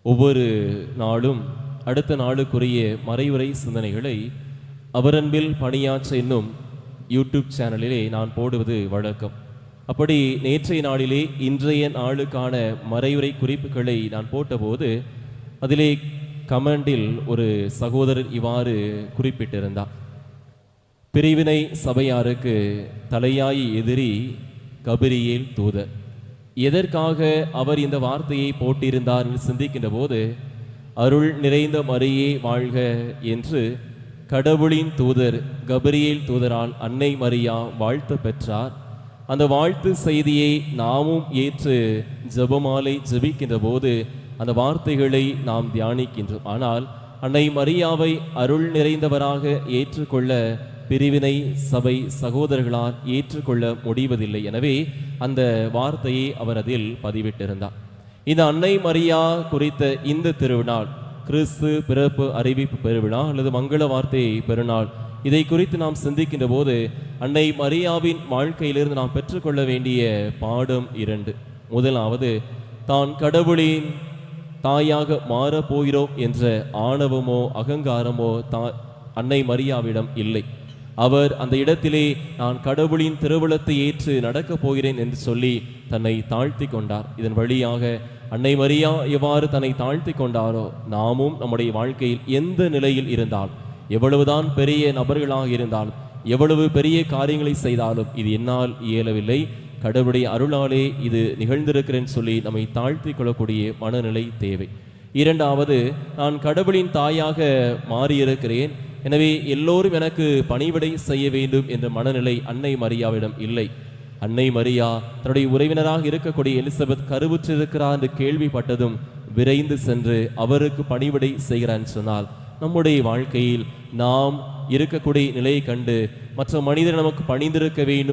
ஒவ்வொரு நாளும் அடுத்த நாளுக்குரிய மறைவுரை சிந்தனைகளை அவரன்பில் பணியாற்ற என்னும் யூடியூப் சேனலிலே நான் போடுவது வழக்கம். அப்படி நேற்றைய நாளிலே இன்றைய நாளுக்கான மறைவுரை குறிப்புகளை நான் போட்டபோது அதிலே கமெண்டில் ஒரு சகோதரர் இவ்வாறு குறிப்பிட்டிருந்தார். பிரிவினை சபையாருக்கு தலையாயி எதிரி கபிரியேல் தூதர். எதற்காக அவர் இந்த வார்த்தையை போட்டிருந்தார் என்று சிந்திக்கின்ற போது, அருள் நிறைந்த மரியே வாழ்க என்று கடவுளின் தூதர் கபிரியேல் தூதரால் அன்னை மரியா வாழ்த்து பெற்றார். அந்த வாழ்த்து செய்தியை நாமும் ஏற்று ஜெபமாலை ஜெபிக்கின்ற போது அந்த வார்த்தைகளை நாம் தியானிக்கின்றோம். ஆனால் அன்னை மரியாவை அருள் நிறைந்தவராக ஏற்றுக்கொள்ள பிரிவினை சபை சகோதரர்களால் ஏற்றுக்கொள்ள முடிவதில்லை. எனவே அந்த வார்த்தையை அவர் அதில் பதிவிட்டிருந்தார். இந்த அன்னை மரியா குறித்த இந்த திருவிழால் கிறிஸ்து பிறப்பு அறிவிப்பு பெருவிழா அல்லது மங்கள வார்த்தை பெருநாள், இதை குறித்து நாம் சிந்திக்கின்ற போது அன்னை மரியாவின் வாழ்க்கையிலிருந்து நாம் பெற்றுக்கொள்ள வேண்டிய பாடம் 2. முதலாவது, தான் கடவுளின் தாயாக மாறப் போகிறோம் என்ற ஆணவமோ அகங்காரமோ அன்னை மரியாவிடம் இல்லை. அவர் அந்த இடத்திலே நான் கடவுளின் திருவுளத்தை ஏற்று நடக்கப் போகிறேன் என்று சொல்லி தன்னை தாழ்த்தி கொண்டார். இதன் வழியாக அன்னை மரியா எவ்வாறு தன்னை தாழ்த்தி கொண்டாரோ, நாமும் நம்முடைய வாழ்க்கையில் எந்த நிலையில் இருந்தால், எவ்வளவுதான் பெரிய நபர்களாக இருந்தாலும், எவ்வளவு பெரிய காரியங்களை செய்தாலும், இது என்னால் இயலவில்லை, கடவுளுடைய அருளாலே இது நிகழ்ந்திருக்கிறேன்னு சொல்லி நம்மை தாழ்த்தி கொள்ளக்கூடிய மனநிலை தேவை. 2வது, நான் கடவுளின் தாயாக மாறியிருக்கிறேன், எனவே எல்லோரும் எனக்கு பணிவிடை செய்ய வேண்டும் என்ற மனநிலை அன்னை மரியாவிடம் இல்லை. அன்னை மரியா தன்னுடைய உறவினராக இருக்கக்கூடிய எலிசபெத் கருவுற்றிருக்கிறார் என்று கேள்விப்பட்டதும் விரைந்து சென்று அவருக்கு பணிவிடை செய்கிறான் சொன்னால், நம்முடைய வாழ்க்கையில் நாம் இருக்கக்கூடிய நிலையை கண்டு மற்ற மனிதர் நமக்கு பணிந்திருக்க வேண்டும்